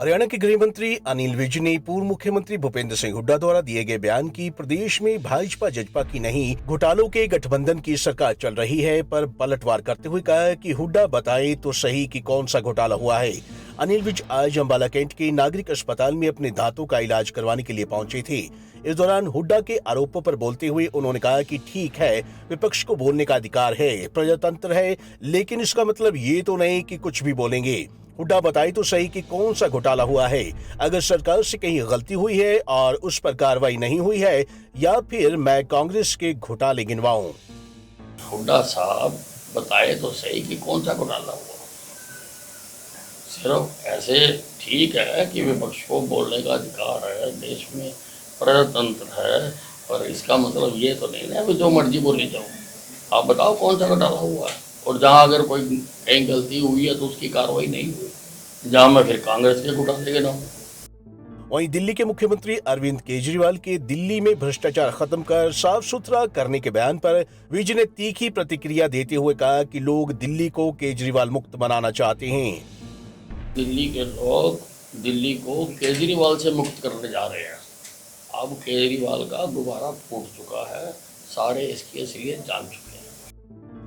हरियाणा के गृह मंत्री अनिल विज ने पूर्व मुख्यमंत्री भूपेंद्र सिंह हुड्डा द्वारा दिए गए बयान की प्रदेश में भाजपा जजपा की नहीं घोटालों के गठबंधन की सरकार चल रही है पर पलटवार करते हुए कहा कि हुड्डा बताए तो सही कि कौन सा घोटाला हुआ है। अनिल विज आज अंबाला कैंट के नागरिक अस्पताल में अपने दांतों का इलाज करवाने के लिए पहुंचे थे। इस दौरान हुड्डा के आरोपों पर बोलते हुए उन्होंने कहा कि ठीक है, विपक्ष को बोलने का अधिकार है, प्रजातंत्र है, लेकिन इसका मतलब ये तो नहीं कि कुछ भी बोलेंगे। हुड्डा बताए तो सही कि कौन सा घोटाला हुआ है, अगर सरकार से कहीं गलती हुई है और उस पर कार्रवाई नहीं हुई है, या फिर मैं कांग्रेस के घोटाले गिनवाऊं। हुड्डा साहब बताए तो सही कि कौन सा घोटाला हुआ। सिर्फ ऐसे ठीक है कि विपक्ष को बोलने का अधिकार है, देश में प्रजातंत्र है, पर इसका मतलब ये तो नहीं ना जो मर्जी बोली जाओ। आप बताओ कौन सा घोटाला हुआ है, और जहाँ अगर कोई कहीं गलती हुई है तो उसकी कार्रवाई नहीं हुई, जहाँ मैं फिर कांग्रेस के घोटाले गिनाऊं। वहीं दिल्ली के मुख्यमंत्री अरविंद केजरीवाल के दिल्ली में भ्रष्टाचार खत्म कर साफ सुथरा करने के बयान पर विज ने तीखी प्रतिक्रिया देते हुए कहा कि लोग दिल्ली को केजरीवाल मुक्त बनाना चाहते हैं। दिल्ली के लोग दिल्ली को केजरीवाल से मुक्त करने जा रहे हैं। अब केजरीवाल का गुब्बारा फूट चुका है, सारे इसकी असलियत जान चुके हैं।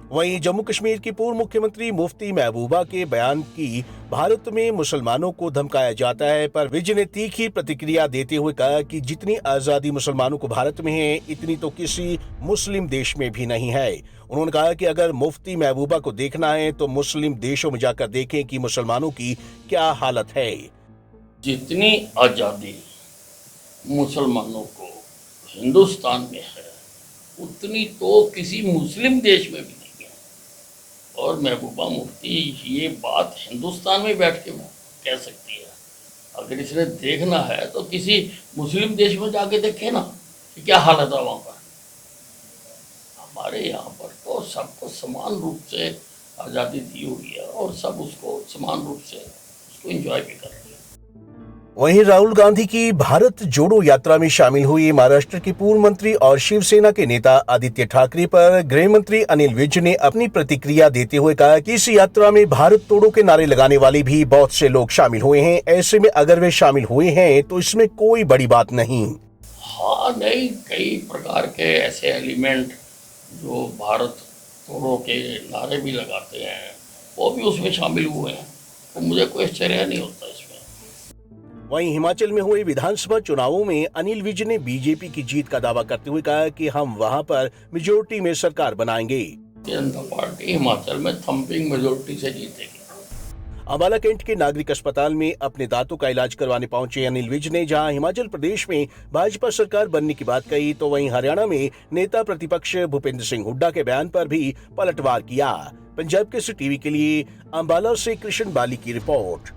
वहीं जम्मू कश्मीर की पूर्व मुख्यमंत्री मुफ्ती महबूबा के बयान की भारत में मुसलमानों को धमकाया जाता है पर विज ने तीखी प्रतिक्रिया देते हुए कहा कि जितनी आजादी मुसलमानों को भारत में है, इतनी तो किसी मुस्लिम देश में भी नहीं है। उन्होंने कहा कि अगर मुफ्ती महबूबा को देखना है तो मुस्लिम देशों में जाकर देखें कि मुसलमानों की क्या हालत है। जितनी आजादी मुसलमानों को हिंदुस्तान में है, उतनी तो किसी मुस्लिम देश में भी नहीं है। और महबूबा मुफ्ती ये बात हिंदुस्तान में बैठ के कह सकती है। अगर इसने देखना है तो किसी मुस्लिम देश में जाके देखे ना कि क्या हालत है वहाँ पर। हमारे यहाँ पर तो सबको समान रूप से आज़ादी दी हुई है और सब उसको समान रूप से उसको एंजॉय भी कर रहे हैं। वहीं राहुल गांधी की भारत जोड़ो यात्रा में शामिल हुई महाराष्ट्र के पूर्व मंत्री और शिवसेना के नेता आदित्य ठाकरे पर गृह मंत्री अनिल विज ने अपनी प्रतिक्रिया देते हुए कहा कि इस यात्रा में भारत तोड़ो के नारे लगाने वाले भी बहुत से लोग शामिल हुए हैं। ऐसे में अगर वे शामिल हुए हैं तो इसमें कोई बड़ी बात नहीं। हाँ नहीं, कई प्रकार के ऐसे एलिमेंट जो भारत तोड़ो के नारे भी लगाते हैं वो भी उसमें शामिल हुए हैं, तो मुझे कोई आश्चर्य नहीं होता इसमें। वहीं हिमाचल में हुए विधानसभा चुनावों में अनिल विज ने बीजेपी की जीत का दावा करते हुए कहा कि हम वहां पर मेजोरिटी में सरकार बनाएंगे। जनता पार्टी हिमाचल में थम्पिंग मेजोरिटी से जीतेगी। अंबाला कैंट के नागरिक अस्पताल में अपने दांतों का इलाज करवाने पहुंचे अनिल विज ने जहां हिमाचल प्रदेश में भाजपा सरकार बनने की बात कही, तो वहीं हरियाणा में नेता प्रतिपक्ष भूपेंद्र सिंह हुड्डा के बयान पर भी पलटवार किया। पंजाब केसरी टीवी के लिए अंबाला से कृष्ण बाली की रिपोर्ट।